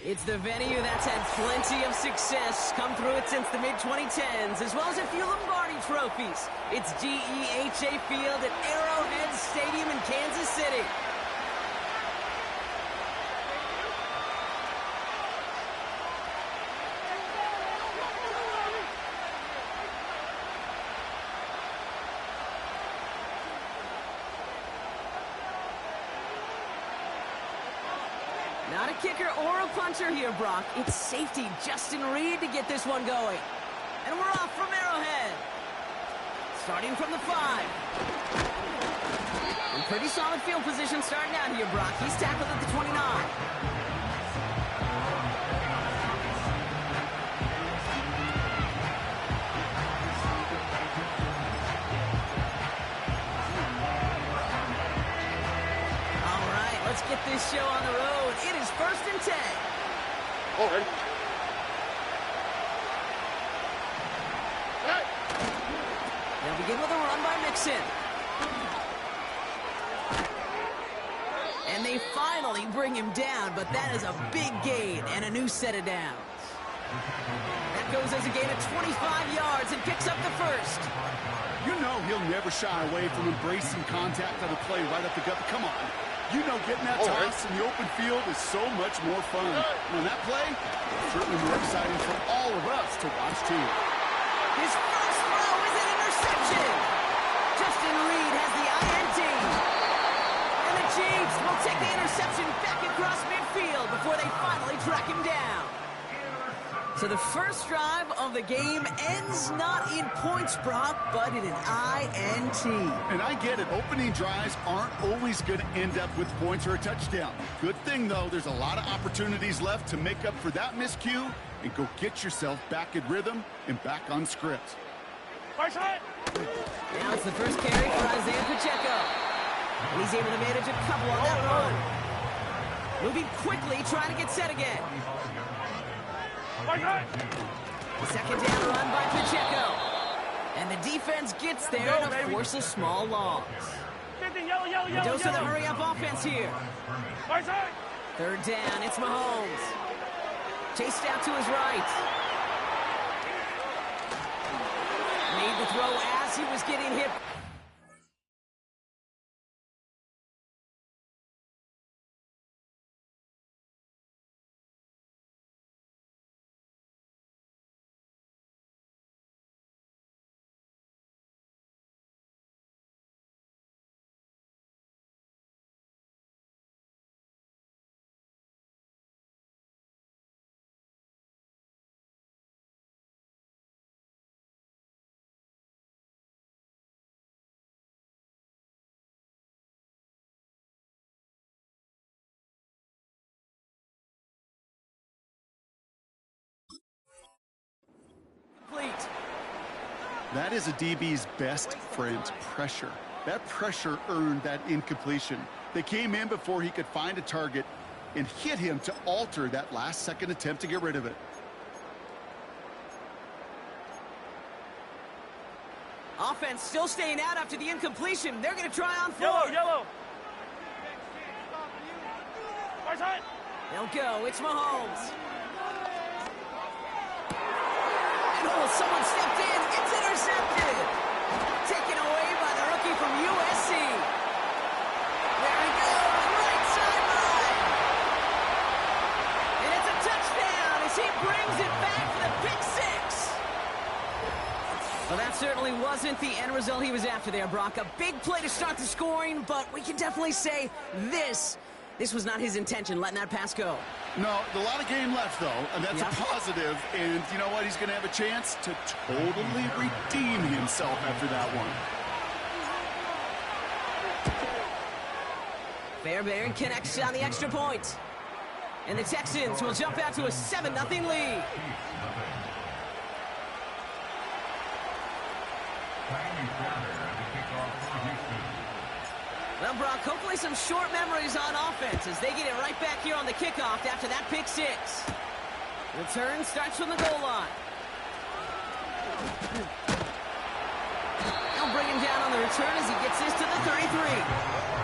It's the venue that's had plenty of success, come through it since the mid-2010s, as well as a few Lombardi trophies. It's GEHA Field at Arrowhead Stadium in Kansas City. Not a kicker or a puncher here, Brock. It's safety Justin Reed to get this one going. And we're off from Arrowhead. Starting from the 5. In pretty solid field position starting out here, Brock. He's tackled at the 29. Let's get this show on the road. It is 1st and 10. All right. They'll begin with a run by Mixon. And they finally bring him down, but that is a big gain and a new set of downs. That goes as a gain of 25 yards and picks up the first. You know he'll never shy away from embracing contact on the play right up the gut. Come on. You know getting that toss in the open field is so much more fun. And on that play, it's certainly more exciting for all of us to watch, too. His first throw is an interception. Justin Reed has the INT. And the Chiefs will take the interception back across midfield before they finally track him down. So the first drive of the game ends not in points, Brock, but in an INT. And I get it. Opening drives aren't always going to end up with points or a touchdown. Good thing, though, there's a lot of opportunities left to make up for that miscue and go get yourself back in rhythm and back on script. Now it's the first carry for Isaiah Pacheco. And he's able to manage a couple on that run. Moving quickly, trying to get set again. Second down run by Pacheco. And the defense gets there to force a small loss. A dose of the hurry-up offense here. Third down, it's Mahomes. Chased out to his right. Made the throw as he was getting hit. That is a DB's best friend, pressure. That pressure earned that incompletion. They came in before he could find a target and hit him to alter that last-second attempt to get rid of it. Offense still staying out after the incompletion. They're going to try on fourth. Yellow. They'll go. It's Mahomes. Oh, someone stepped in. It's intercepted. Taken away by the rookie from USC. There he goes. Right sideline. And it's a touchdown as he brings it back for the pick six. Well, that certainly wasn't the end result he was after there, Brock. A big play to start the scoring, but we can definitely say this was not his intention, letting that pass go. No, a lot of game left, though, and that's a positive. And you know what? He's going to have a chance to totally redeem himself after that one. Fairbairn connects on the extra point. And the Texans will jump out to a 7-0 lead. Well, Brock, hopefully some short memories on offense as they get it right back here on the kickoff after that pick six. Return starts from the goal line. They'll bring him down on the return as he gets this to the 33.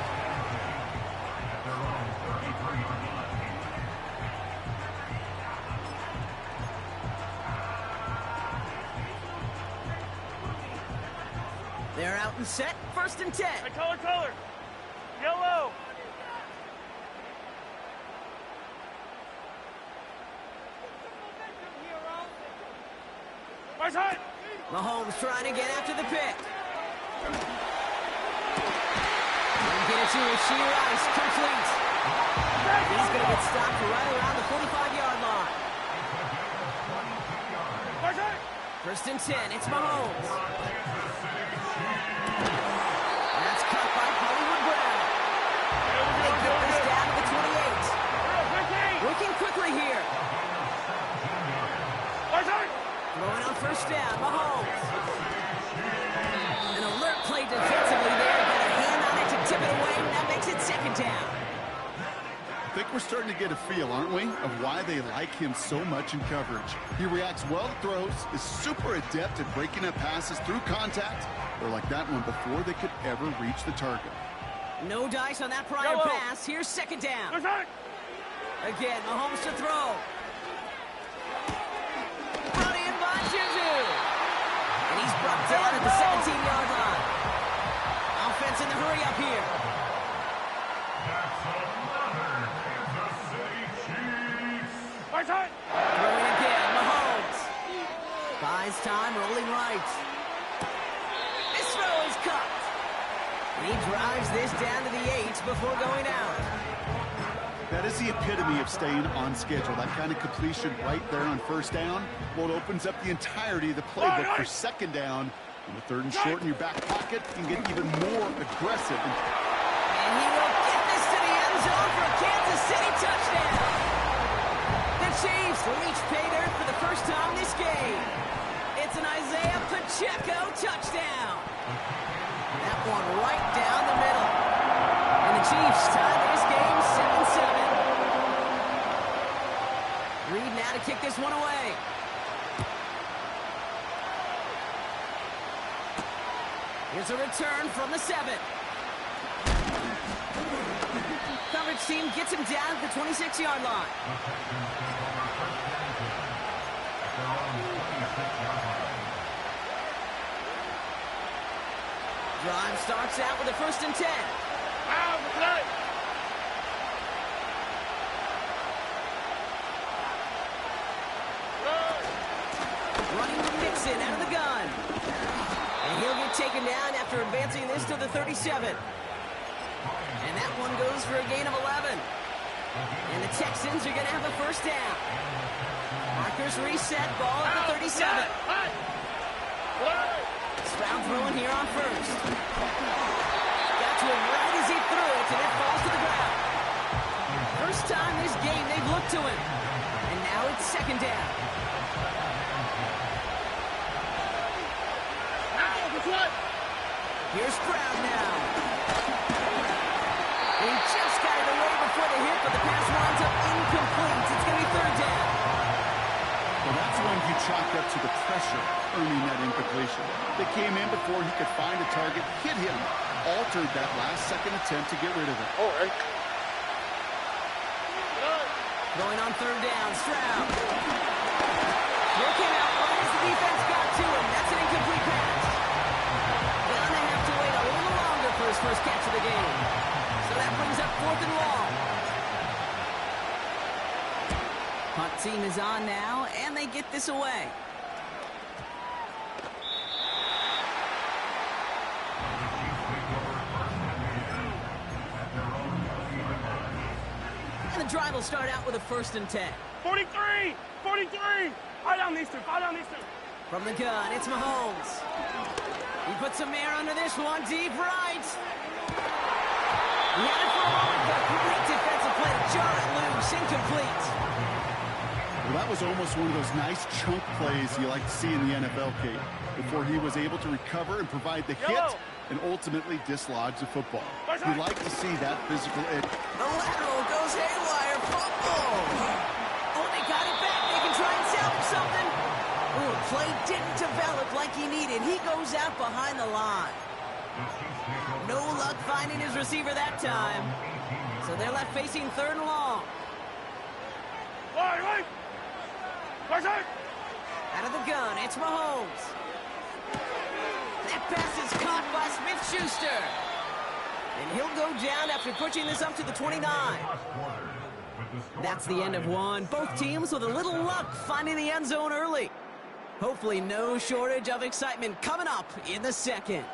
They're out and set. 1st and 10. Hey, color. Yellow. Right side. Mahomes trying to get after the pick. Get it to Rashee Rice. Complete. He's going to get stopped right around the 45-yard line. Right side. 1st and 10. It's Mahomes. That's cut by Hollywood Brown. They get this down to the 28. Working quickly here. Right side. Throwing on 1st down. Mahomes. An alert play defensively there. Got a hand on it to tip it away. That makes it 2nd down. I think we're starting to get a feel, aren't we, of why they like him so much in coverage. He reacts well to throws, is super adept at breaking up passes through contact, or like that one before they could ever reach the target. No dice on that prior pass. Here's 2nd down. Again, Mahomes to throw. Brought in by Juju. And he's brought down at the 17-yard line. Offense in the hurry up here. Right side. Throwing again, Mahomes. Buys time, rolling right. This throw is cut. He drives this down to the 8 before going out. That is the epitome of staying on schedule. That kind of completion right there on 1st down. Well, it opens up the entirety of the playbook for 2nd down. And with 3rd and short in your back pocket, you can get even more aggressive. And he will get this to the end zone for a Kansas City touchdown. The Chiefs reach pay dirt for the first time this game. It's an Isaiah Pacheco touchdown. That one right down the middle. And the Chiefs tie this game 7-7. Reed now to kick this one away. Here's a return from the 7. Coverage team gets him down at the 26-yard line. Drive starts out with a 1st and 10. Running with Mixon out of the gun. And he'll get taken down after advancing this to the 37. And that one goes for a gain of 11. And the Texans are going to have a 1st down. Markers reset, ball at the 37. Stroud throwing here on 1st. Got to him right as he threw it, and it falls to the ground. First time this game they've looked to him. And now it's 2nd down. Here's Stroud now. He just got it away before the hit, but the pass winds up incomplete. It's going to be 3rd down. Well, that's one he chalked up to the pressure, earning that incompletion. They came in before he could find a target, hit him, altered that last-second attempt to get rid of it. All right. Going on 3rd down, Stroud. Work him out right as the defense got to him. That's an incomplete pass. Gonna have to wait a little longer for his first catch of the game. So that brings up 4th and long. Punt team is on now, and they get this away. And the drive will start out with a 1st and 10. 43! 43! Fire down these two. From the gun, it's Mahomes. He puts some air under this one, deep right. He had it for a moment, but great defensive play to jar it loose, incomplete. Well, that was almost one of those nice chunk plays you like to see in the NFL, Kate, before he was able to recover and provide the hit and ultimately dislodge the football. You like to see that physical edge. The lateral goes haywire, fumble. Oh, they got it back. They can try and salvage something. Oh, play didn't develop like he needed. He goes out behind the line. No luck finding his receiver that time. So they're left facing 3rd and long. Out of the gun, it's Mahomes. that pass is caught by Smith-Schuster. And he'll go down after pushing this up to the 29. That's the end of one. Both teams with a little luck finding the end zone early. Hopefully no shortage of excitement coming up in the second.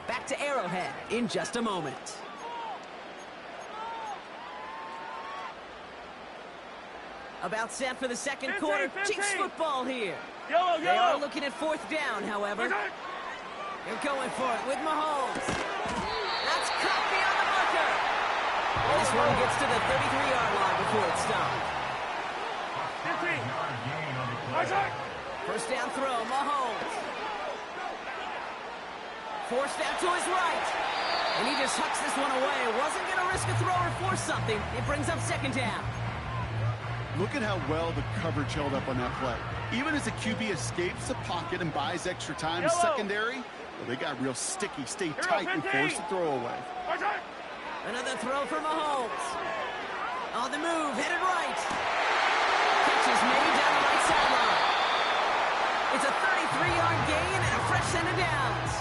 Back to Arrowhead in just a moment. About set for the second quarter. Chiefs football here. Yellow. They are looking at fourth down, however. They're going for it with Mahomes. That's caught beyond the marker. And this one gets to the 33-yard line before it's stopped. 15. First down throw, Mahomes. Forced out to his right. And he just hucks this one away. Wasn't going to risk a throw or force something. It brings up second down. Look at how well the coverage held up on that play. Even as the QB escapes the pocket and buys extra time in secondary, well, they got real sticky, stay tight, and force the throw away. Another throw for Mahomes. On the move, headed right. Catch is made down the right sideline. It's a 33-yard gain and a fresh set of downs.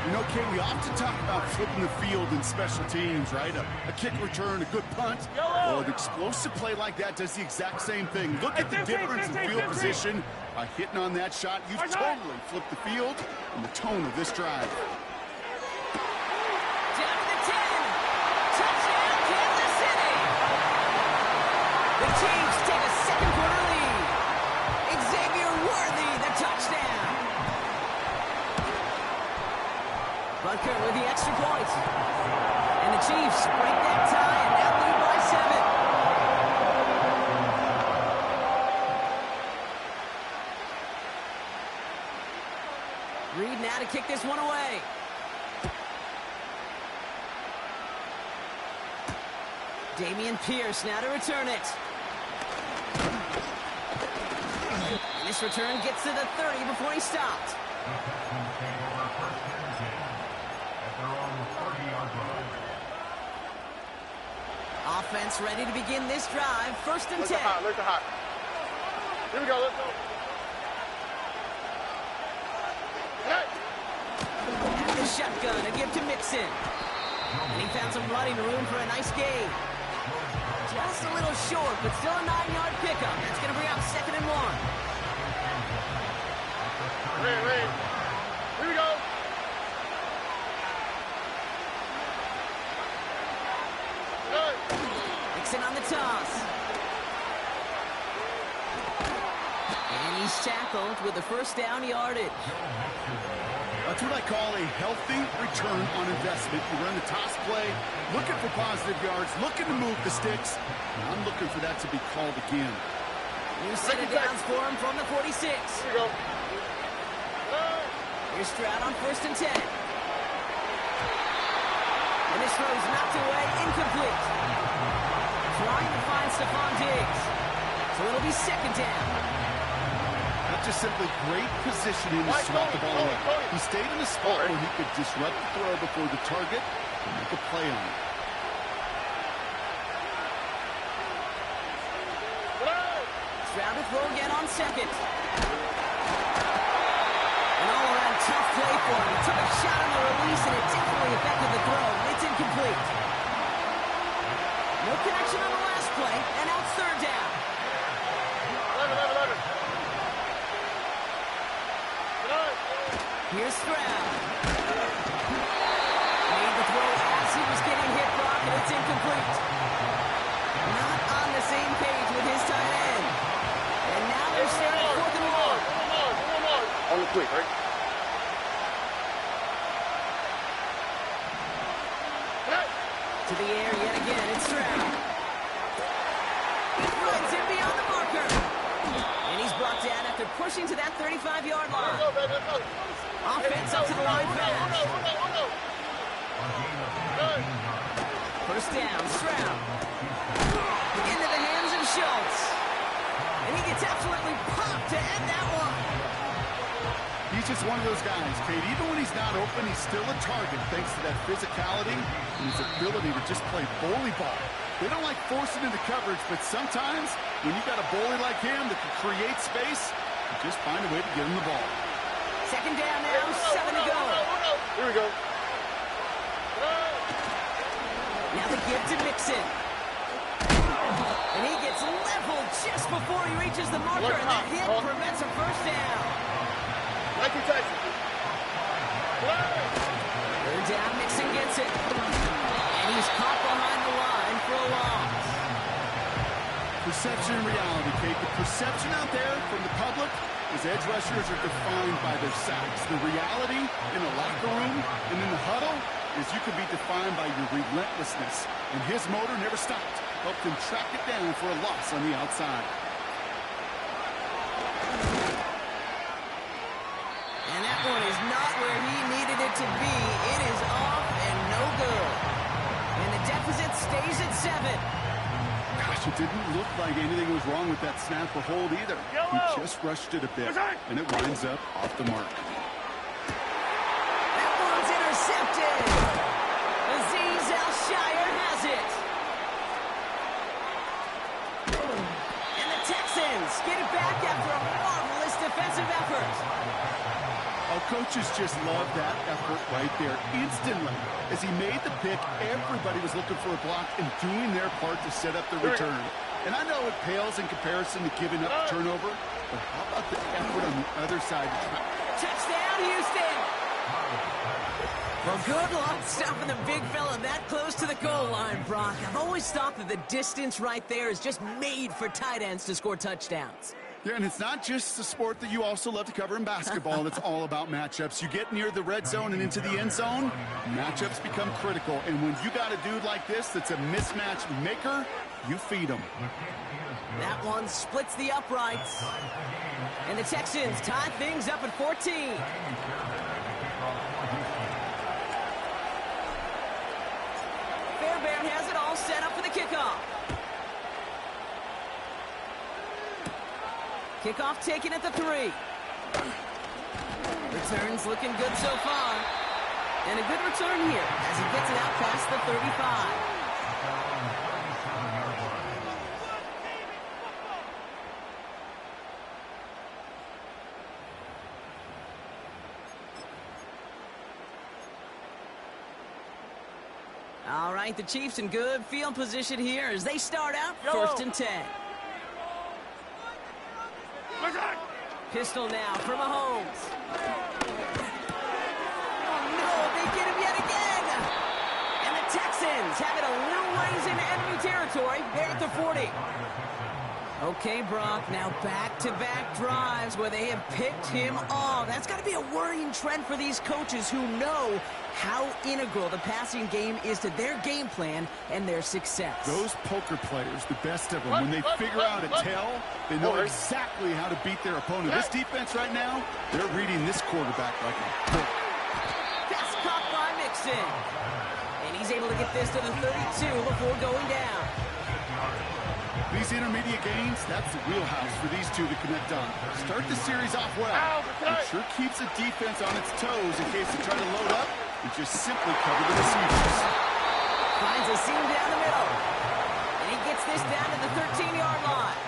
You know, Kate, we often talk about flipping the field in special teams, right? A kick return, a good punt. Well, an explosive play like that does the exact same thing. Look at the difference in field position. By hitting on that shot, you've totally flipped the field and the tone of this drive. Down to the 10. Touchdown, Kansas City. The Chiefs take a second quarter lead. Xavier Worthy, the touchdown. Butker with the extra point. And the Chiefs break that tie and now lead by 7. Reed now to kick this one away. Dameon Pierce now to return it. And this return gets to the 30 before he stopped. Offense ready to begin this drive. First and 10. Look hot. Here we go. Let's go. And the shotgun to give to Mixon. And he found some running room for a nice gain. Just a little short, but still a 9-yard pickup. That's going to bring up second and 1. Ready. Here we go. Mixon on the toss. And he's tackled with the first down yardage. That's what I call a healthy return on investment. You run the toss play, looking for positive yards, looking to move the sticks. And I'm looking for that to be called again. New set of downs for him from the 46. Here we go. Here's Stroud on first and 10. And this throw's knocked away, incomplete. Trying to find Stephon Diggs. So it'll be second down. Not just simply great positioning to swat the ball away. He stayed in a spot where he could disrupt the throw before the target and make a play on it. Stroud to throw again on second. An all-around tough play for him. He took a shot on the release, and it definitely affected the throw. It's incomplete. No connection on the last play, and now it's third down. Here's Stroud. Made the throw as he was getting hit, Brock, and it's incomplete. Not on the same page with his tight end. And now they're starting fourth and 1. On the quick, right? To the air yet again, it's Stroud. He runs it beyond the marker. And he's brought down after pushing to that 35-yard line. Offense up to the line fast. First down, Stroud. Into the hands of Schultz. And he gets absolutely popped to end that one. He's just one of those guys, Kate. Even when he's not open, he's still a target thanks to that physicality and his ability to just play bully ball. They don't like forcing into coverage, but sometimes when you got a bully like him that can create space, you just find a way to get him the ball. Second down now, 7 to go. Here we go. Now the give to Mixon. And he gets leveled just before he reaches the marker, and that hit prevents a first down. Like you Tyson. Third down, Mixon gets it. And he's caught behind the line for a loss. Perception and reality, Kate. The perception out there from the public is edge rushers are defined by their sacks. The reality in the locker room and in the huddle is you can be defined by your relentlessness. And his motor never stopped. Helped him track it down for a loss on the outside. And that one is not where he needed it to be. It is off and no good. And the deficit stays at 7. Gosh, it didn't look like anything was wrong with that snap or hold either. He just rushed it a bit, and it winds up off the mark. That one's intercepted. Azeez Al-Shaair has it. And the Texans get it back after a marvelous defensive effort. Our coaches just love that effort right there. Instantly, as he made the pick, everybody was looking for a block and doing their part to set up the return. And I know it pales in comparison to giving up the turnover, but how about the effort on the other side? Touchdown, Houston. Well, good luck stopping the big fella that close to the goal line, Brock. I've always thought that the distance right there is just made for tight ends to score touchdowns. Yeah, and it's not just the sport that you also love to cover in basketball. It's all about matchups. You get near the red zone and into the end zone, matchups become critical. And when you got a dude like this that's a mismatch maker, you feed him. That one splits the uprights. And the Texans tie things up at 14. Fairbairn has it all set up for the kickoff. Kickoff taken at the 3. Return's looking good so far. And a good return here as he gets it out past the 35. All right, the Chiefs in good field position here as they start out first and 10. Pistol now for Mahomes. Oh, no, they get him yet again. And the Texans have it a little ways into enemy territory. They're at the 40. Okay, Brock, now back-to-back drives where they have picked him off. That's got to be a worrying trend for these coaches who know how integral the passing game is to their game plan and their success. Those poker players, the best of them, when they figure out a tell, they know exactly how to beat their opponent. This defense right now, they're reading this quarterback like a book. Pass caught by Mixon. And he's able to get this to the 32 before going down. These intermediate gains, that's the wheelhouse for these two to connect on. Start the series off well. It sure keeps the defense on its toes in case they try to load up and just simply cover the receivers. Finds a seam down the middle. And he gets this down to the 13-yard line.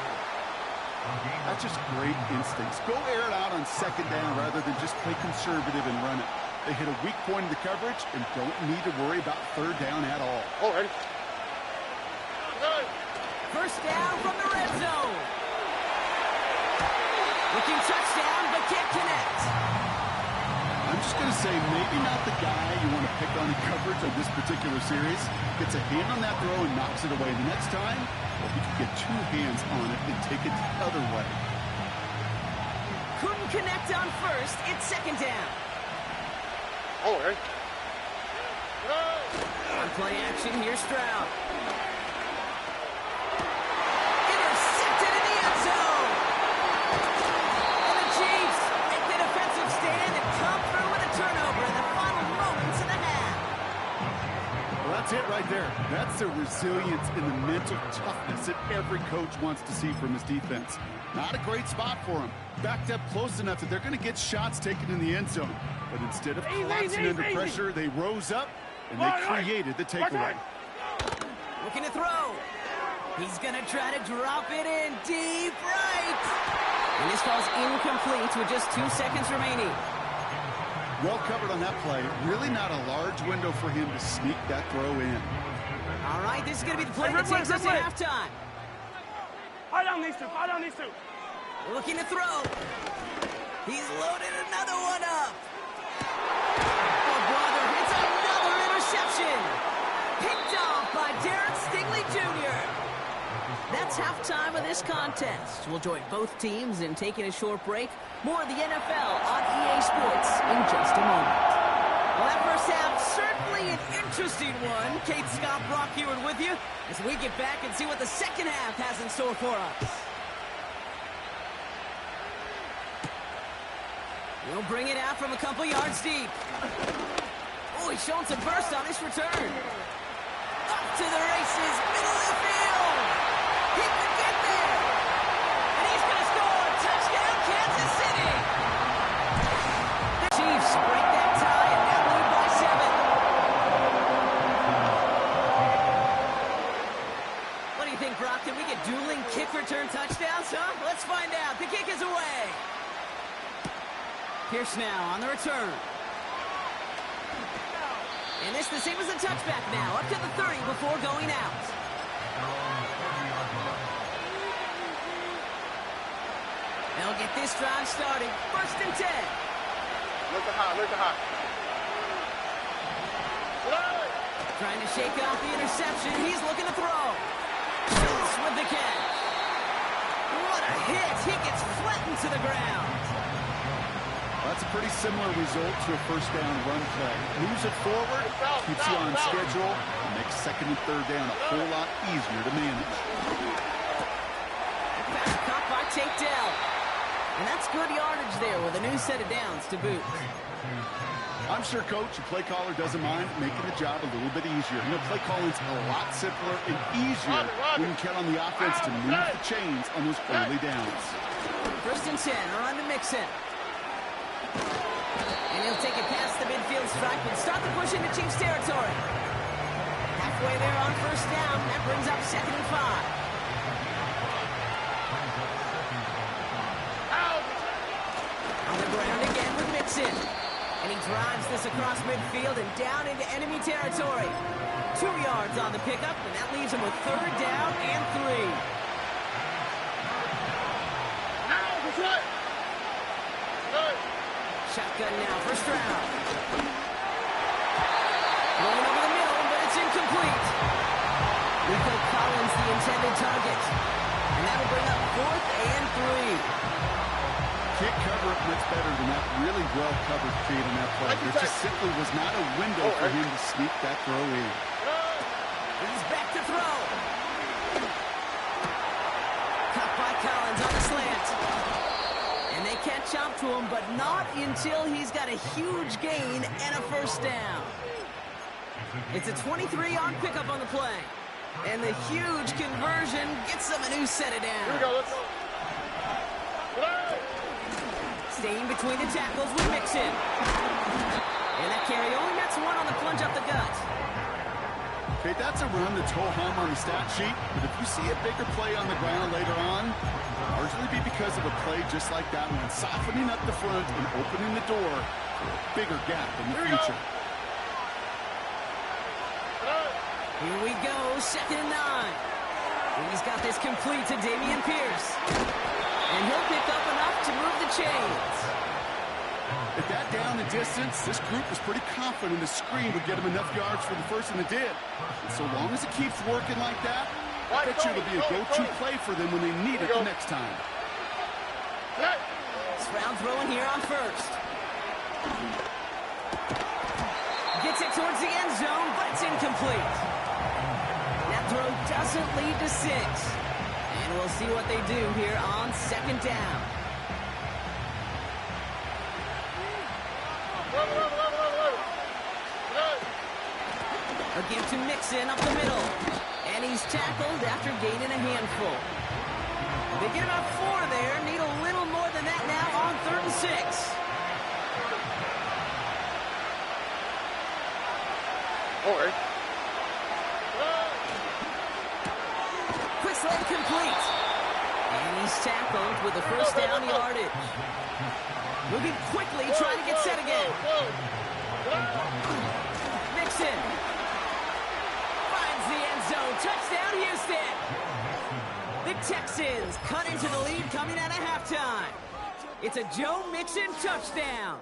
That's just great instincts. Go air it out on second down rather than just play conservative and run it. They hit a weak point in the coverage and don't need to worry about third down at all. All right. First down from the red zone. Looking touchdown, but can't connect. I'm just going to say maybe not the guy you want to pick on in coverage on this particular series. Gets a hand on that throw and knocks it away. The next time, well, he could get two hands on it and take it the other way. Couldn't connect on first. It's second down. All right. On play action, here's Stroud. That's it right there. That's the resilience and the mental toughness that every coach wants to see from his defense. Not a great spot for him. Backed up close enough that they're going to get shots taken in the end zone. But instead of collapsing under pressure, they rose up and they created the takeaway. Looking to throw. He's going to try to drop it in deep right. And this falls incomplete with just 2 seconds remaining. Well covered on that play. Really not a large window for him to sneak that throw in. All right, this is going to be the play that takes us to halftime. Fire down these two. Fire down these two. Looking to throw. He's loaded another one up. Oh, brother, it's another interception. Picked off by Derek Stingley Jr. That's halftime of this contest. We'll join both teams in taking a short break. More of the NFL on EA Sports in just a moment. Well, that first half, certainly an interesting one. Kate Scott, Brock Heward with you as we get back and see what the second half has in store for us. He'll bring it out from a couple yards deep. Oh, he's showing some burst on his return. Up to the races, middle of the field. He could get there. And he's going to score. Touchdown, Kansas City. The Chiefs break that tie and now lead by 7. What do you think, Brock? Can we get dueling kick return touchdowns, huh? Let's find out. The kick is away. Pierce now on the return. And this the same as the touchback now. Up to the 30 before going out. They'll get this drive started. 1st and 10. Look at high. Look at high. Trying to shake off the interception. He's looking to throw. Schultz with the catch. What a hit. He gets flattened to the ground. That's a pretty similar result to a first down run play. Moves it forward, keeps you on schedule, and makes 2nd and 3rd down a whole lot easier to manage. Pass caught by Tate Dell. And that's good yardage there with a new set of downs to boot. I'm sure, Coach, your play caller doesn't mind making the job a little bit easier. You know, play calling's a lot simpler and easier when you count on the offense to move the chains on those early downs. 1st and 10, a run to Mixon. And he'll take it past the midfield stripe and start the push into Chiefs territory. Halfway there on 1st down. That brings up 2nd and 5. On the ground again with Mixon. And he drives this across midfield and down into enemy territory. 2 yards on the pickup, and that leaves him with 3rd down and 3. Shotgun now, 1st round. Rolling over the middle, but it's incomplete. Rico Collins, the intended target. And that'll bring up 4th and 3. Can't cover it much better than that really well-covered feed on that play. There just simply was not a window for him to sneak that throw in. He's back to throw. Caught by Collins on the slant. And they catch up to him, but not until he's got a huge gain and a 1st down. It's a 23-yard pickup on the play. And the huge conversion gets them a new set of downs. Here we go. Let's go. Staying between the tackles with Mixon. And that carry only nets 1 on the plunge up the gut. Okay, that's a run that's ho-hum on the stat sheet, but if you see a bigger play on the ground later on, largely be because of a play just like that one, softening up the front and opening the door for a bigger gap in the future. Here we go, 2nd and 9. And he's got this complete to Dameon Pierce. And he'll pick up enough to move the chains. At that down and distance, this group was pretty confident the screen would get him enough yards for the first, and it did. And so long as it keeps working like that, I bet you it'll be a go-to play for them when they need it the next time. Stroud throwing here on 1st. Gets it towards the end zone, but it's incomplete. That throw doesn't lead to 6. And we'll see what they do here on 2nd down. Again to Mixon up the middle. And he's tackled after gaining a handful. They get about 4 there. Need a little more than that now on 3rd and 6. All right. Quick slant complete. And he's tackled with the 1st down yardage. Moving quickly, trying to get set again. Mixon. Finds the end zone. Touchdown, Houston. The Texans cut into the lead coming out of halftime. It's a Joe Mixon touchdown.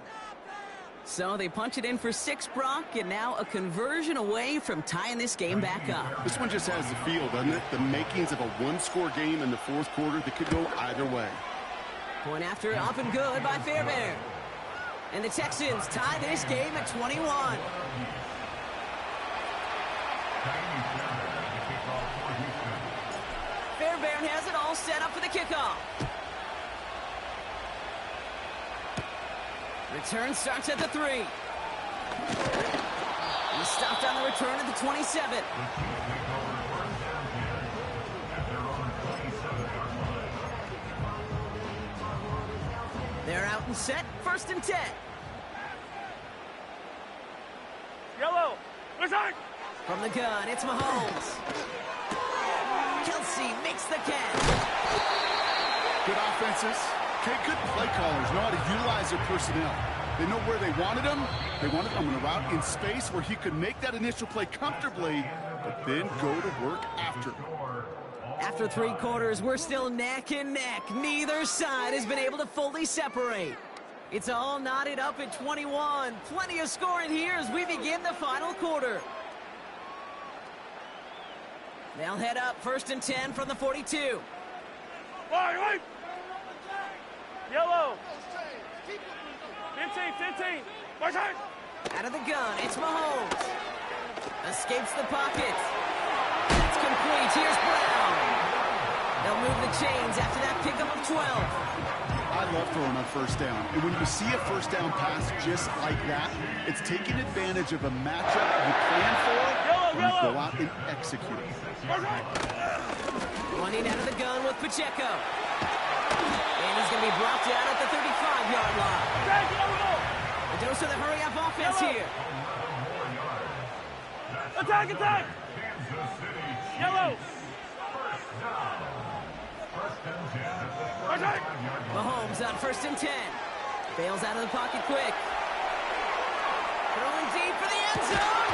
So they punch it in for 6, Brock, and now a conversion away from tying this game back up. This one just has the feel, doesn't it? The makings of a one-score game in the fourth quarter that could go either way. Point after up and good by Fairbairn. And the Texans tie this game at 21. Fairbairn has it all set up for the kickoff. Return starts at the 3. He stopped on the return at the 27. They're out and set. 1st and 10. Yellow. Return. From the gun, it's Mahomes. Kelsey makes the catch. Good offenses. Okay, good play callers know how to utilize their personnel. They know where they wanted him. They wanted him on a route in space where he could make that initial play comfortably, but then go to work after. After 3 quarters, we're still neck and neck. Neither side has been able to fully separate. It's all knotted up at 21. Plenty of scoring here as we begin the final quarter. They'll head up 1st and 10 from the 42. Wait. Yellow. 15. Return. Out of the gun, it's Mahomes. Escapes the pocket. It's complete. Here's Brown. They'll move the chains after that pickup of 12. I love throwing on 1st down. And when you see a 1st down pass just like that, it's taking advantage of a matchup you plan for, and you go out and execute. Running out of the gun with Pacheco. And he's going to be brought down at the 35-yard line. A dose of the hurry-up offense here. Attack. Yellow. Mahomes on 1st and 10. Bails out of the pocket quick. Throwing deep for the end zone.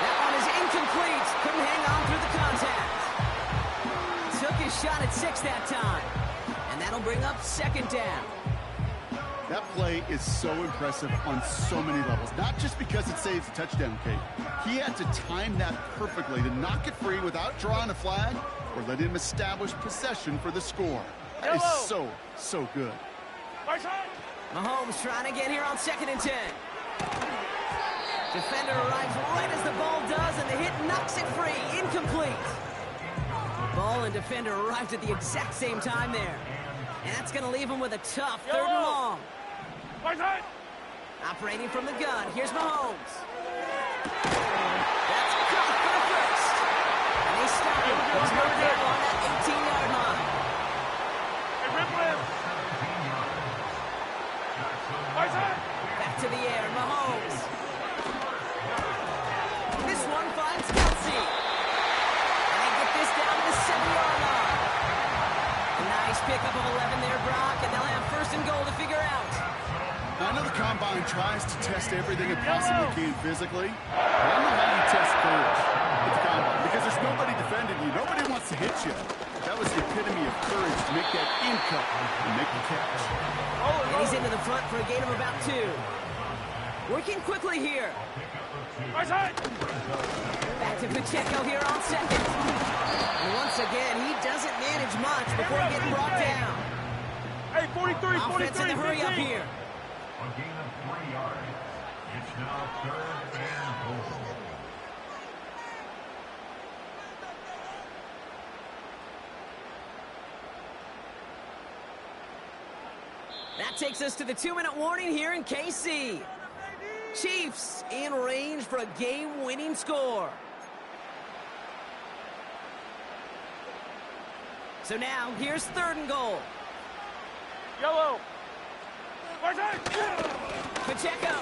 That one is incomplete. Couldn't hang on through the contact. Took his shot at 6 that time. And that'll bring up 2nd down. That play is so impressive on so many levels. Not just because it saves a touchdown, Kate. He had to time that perfectly to knock it free without drawing a flag or let him establish possession for the score. That is so good. Mahomes trying to get here on 2nd and 10. Defender arrives right as the ball does, and the hit knocks it free. Incomplete. Ball and defender arrived at the exact same time there. And that's going to leave him with a tough 3rd and long. Operating from the gun, here's Mahomes. That's caught for the 1st. And they stop him. He's marked down on that 18-yard line. Back to the air, Mahomes. This one finds Kelsey. And they get this down to the 7-yard line. A nice pickup of 11 there, Brock, and they'll have 1st and goal to figure out. Now, I know the Combine tries to test everything it possibly can physically, but I don't know how you test courage at the Combine because there's nobody defending you. Nobody wants to hit you. That was the epitome of courage to make that in-cut and make the catch. And he's into the front for a gain of about 2. Working quickly here. Back to Pacheco here on 2nd. And once again, he doesn't manage much before getting brought down. Hey, 43, Offense in the hurry up here. A gain of 3 yards. It's now 3rd and goal. That takes us to the 2-minute warning here in KC. Chiefs in range for a game-winning score. So now, here's 3rd and goal. Yellow. Pacheco.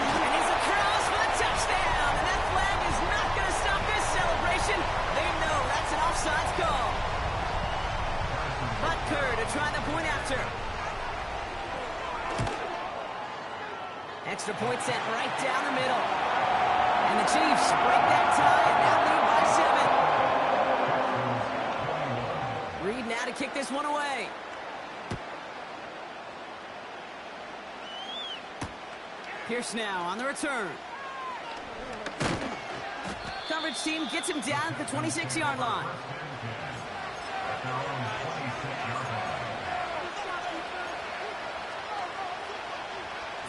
And he's across for a touchdown. And that flag is not going to stop this celebration. They know that's an offsides call. Butker to try the point after. Extra point sent right down the middle. And the Chiefs break that tie and now lead by 7. Reed now to kick this one away. Pierce now on the return. Coverage team gets him down at the 26-yard line.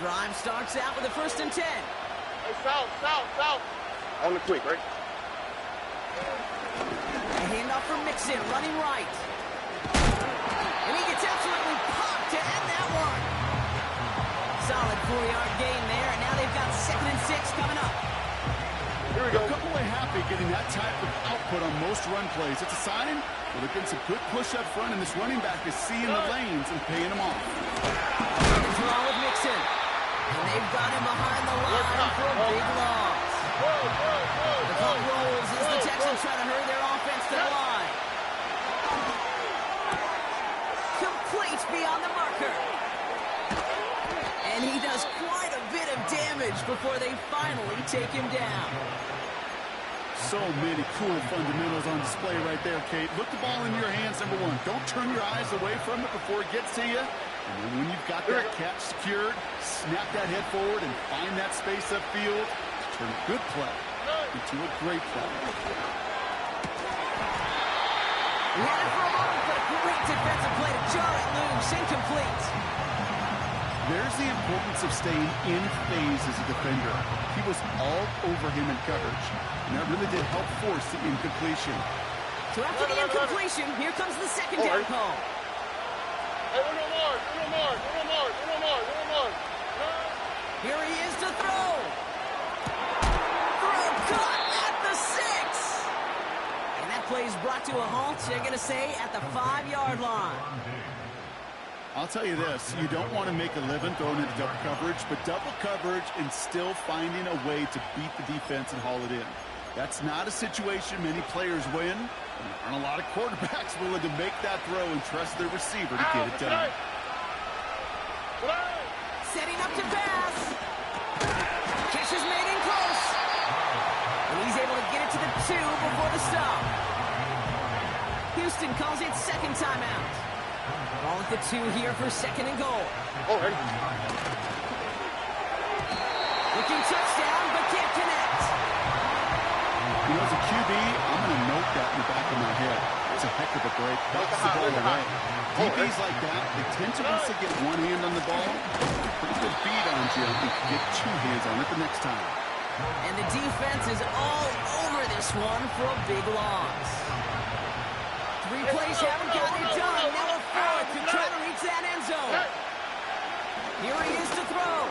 Drive starts out with a 1st and 10. Hey, south. On the quick, right? A handoff from Mixon, running right. And he gets absolutely popped to end that one. Solid 4-yard gain there, and now they've got 2nd and 6 coming up. Here we go. A couple way happy getting that type of output on most run plays. It's a sign where they're getting some good push up front, and this running back is seeing the lanes and paying them off. Draw with Mixon. And they've got him behind the line for a big loss. The clock rolls as the Texans try to hurry their offense to the line. Complete beyond the marker. And he does quite a bit of damage before they finally take him down. So many cool fundamentals on display right there, Kate. Look the ball in your hands, number one. Don't turn your eyes away from it before it gets to you. And then when you've got that catch secured, snap that head forward and find that space upfield to turn a good play into a great play. He had it for a moment, but a great defensive play to jar it loose. Incomplete. There's the importance of staying in phase as a defender. He was all over him in coverage, and that really did help force the incompletion. So after the incompletion, here comes the 2nd down call. Hey, uno more. Here he is to throw. Throw caught at the 6. And that play is brought to a halt, they're going to say, at the 5-yard line. I'll tell you this, you don't want to make a living throwing into double coverage, but double coverage and still finding a way to beat the defense and haul it in. That's not a situation many players win, and there aren't a lot of quarterbacks willing to make that throw and trust their receiver to get it done. Setting up to pass. Catch is made in close. And he's able to get it to the 2 before the stop. Houston calls it 2nd timeout. Ball at the 2 here for 2nd and goal. Looking touchdown, but can't connect. You know, as a QB, I'm going to note that in the back of my head. It's a heck of a break. Knocks the ball away. DBs like that, they tend to once they get one hand on the ball, pretty good beat on you, and can get 2 hands on it the next time. And the defense is all over this one for a big loss. 3 plays haven't gotten it done. Now a 4th to try to reach that end zone. Here he is to throw.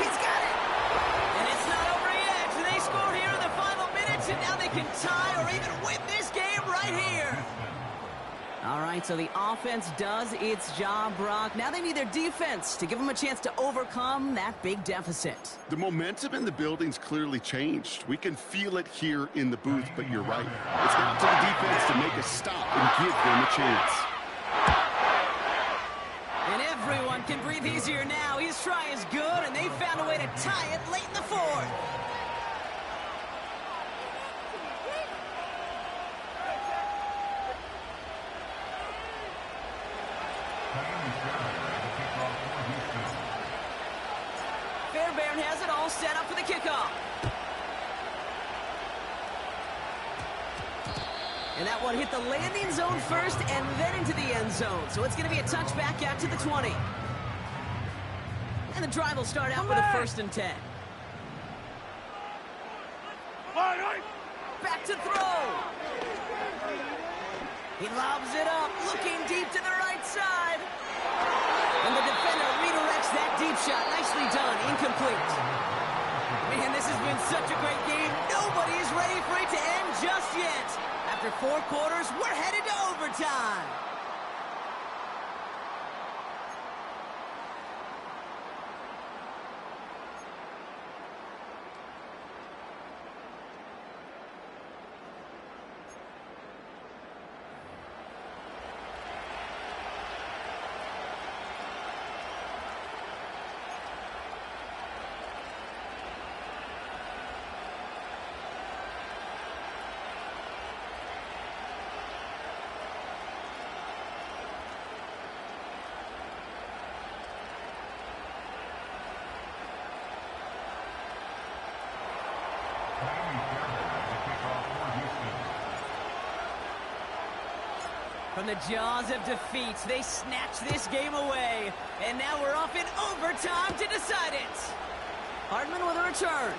He's got it. And it's not over yet. They scored here in the final minutes, and now they can tie or even win this game right here. All right, so the offense does its job, Brock. Now they need their defense to give them a chance to overcome that big deficit. The momentum in the building's clearly changed. We can feel it here in the booth, but you're right. It's now to the defense to make a stop and give them a chance. And everyone can breathe easier now. His try is good, and they found a way to tie it late in the 4th. Fairbairn has it all set up for the kickoff. And that one hit the landing zone first and then into the end zone. So it's going to be a touchback out to the 20. And the drive will start out with a 1st and 10. Back to throw. He lobs it up, looking deep to the right side. And the defender redirects that deep shot. Nicely done. Incomplete. Man, this has been such a great game. Nobody is ready for it to end just yet. After 4 quarters, we're headed to overtime. From the jaws of defeat, they snatch this game away. And now we're off in overtime to decide it. Hardman with a return.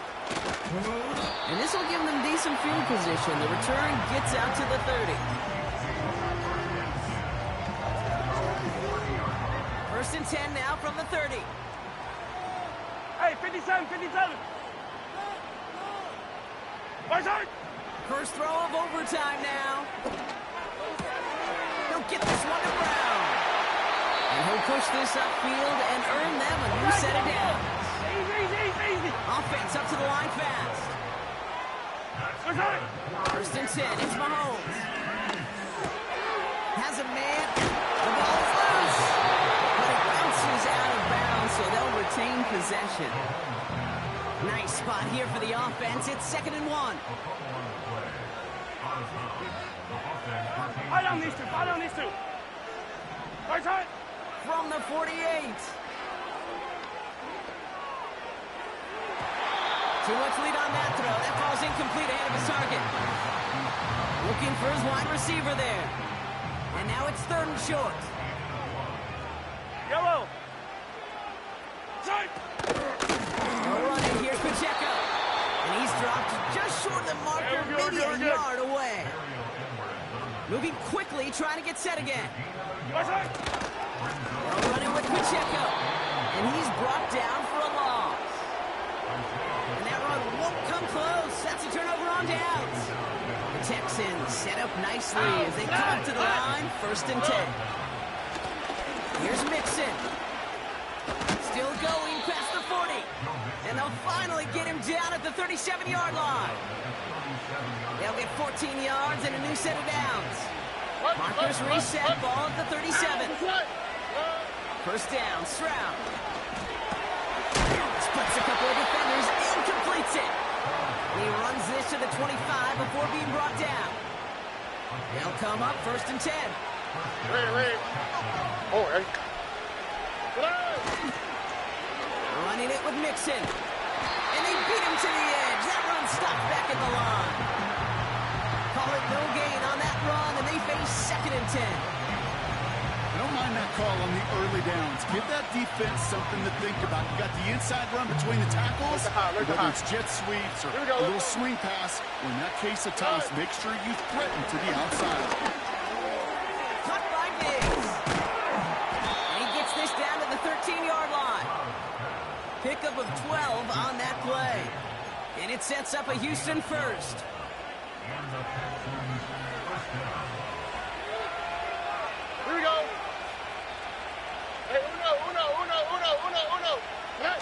And this will give them decent field position. The return gets out to the 30. First and 10 now from the 30. Hey, 57, 57. Right side. First throw of overtime now. He'll get this one to Brown. And he'll push this upfield and earn them a new set of downs. Easy. Offense up to the line fast. Right side. First and 10, it's Mahomes. Has a man. The ball is loose. But it bounces out of bounds, so they'll retain possession. Nice spot here for the offense. It's 2nd and 1. Eye down these two. Right side. From the 48. Too much lead on that throw. That ball's incomplete ahead of his target. Looking for his wide receiver there. And now it's 3rd and short. Yellow. Side. Running, here's Pacheco. And he's dropped just short of the marker, maybe a yard away. Moving quickly, trying to get set again. Right side. Running with Pacheco. And he's brought down for a loss. And that run won't come close. That's a turnover on downs. The Texans set up nicely as they come up to the line. 1st and 10. Here's Mixon. Still going past the 40. And they'll finally get him down at the 37-yard line. They'll get 14 yards and a new set of downs. Markers reset, ball at the 37. First down, Stroud. Splits a couple of defenders and completes it. He runs this to the 25 before being brought down. They'll come up 1st and 10. Wait. Oh, hey. Running it with Mixon. And they beat him to the edge. That run stopped back at the line. Call it no gain on that run, and they face 2nd and 10. I don't mind that call on the early downs. Give that defense something to think about. You got the inside run between the tackles, whether it's jet sweeps or a little swing pass. Or in that case, a toss, make sure you threaten to the outside. Caught by Diggs. And he gets this down to the 13-yard line. Pickup of 12 on that play. And it sets up a Houston first. Here we go. Hey, uno. Hey.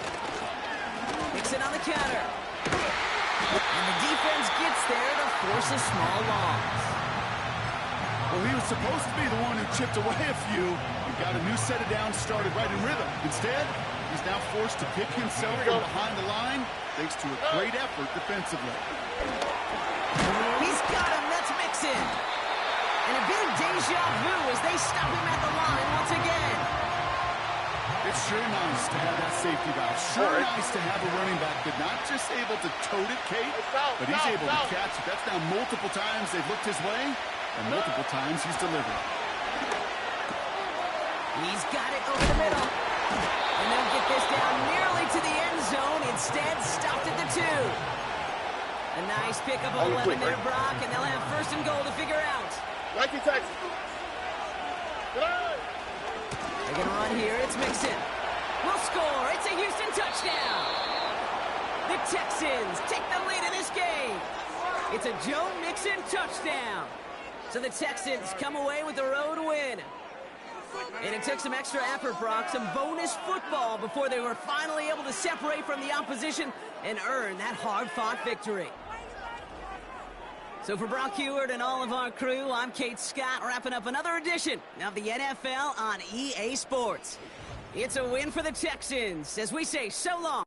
Mixon on the counter. And the defense gets there to force a small loss. Well, he was supposed to be the one who chipped away a few and got a new set of downs started right in rhythm. Instead, he's now forced to pick himself from behind the line thanks to a great effort defensively. He's got him. That's Mixon. And a bit of deja vu as they stop him at the line once again. It's sure nice to have that safety valve. Sure nice to have a running back that's not just able to tote it, Kate, but he's able to catch it. That's now multiple times they've looked his way, and multiple times he's delivered. He's got it over the middle. And they'll get this down nearly to the end zone. Instead, stopped at the 2. A nice pickup of 11 there, Brock, and they'll have 1st and goal to figure out. Nike Texas. They're going to run here. It's Mixon. Will score. It's a Houston touchdown. The Texans take the lead in this game. It's a Joe Mixon touchdown. So the Texans come away with the road win. And it took some extra effort, Brock, some bonus football before they were finally able to separate from the opposition and earn that hard-fought victory. So for Brock Huard and all of our crew, I'm Kate Scott, wrapping up another edition of the NFL on EA Sports. It's a win for the Texans, as we say so long.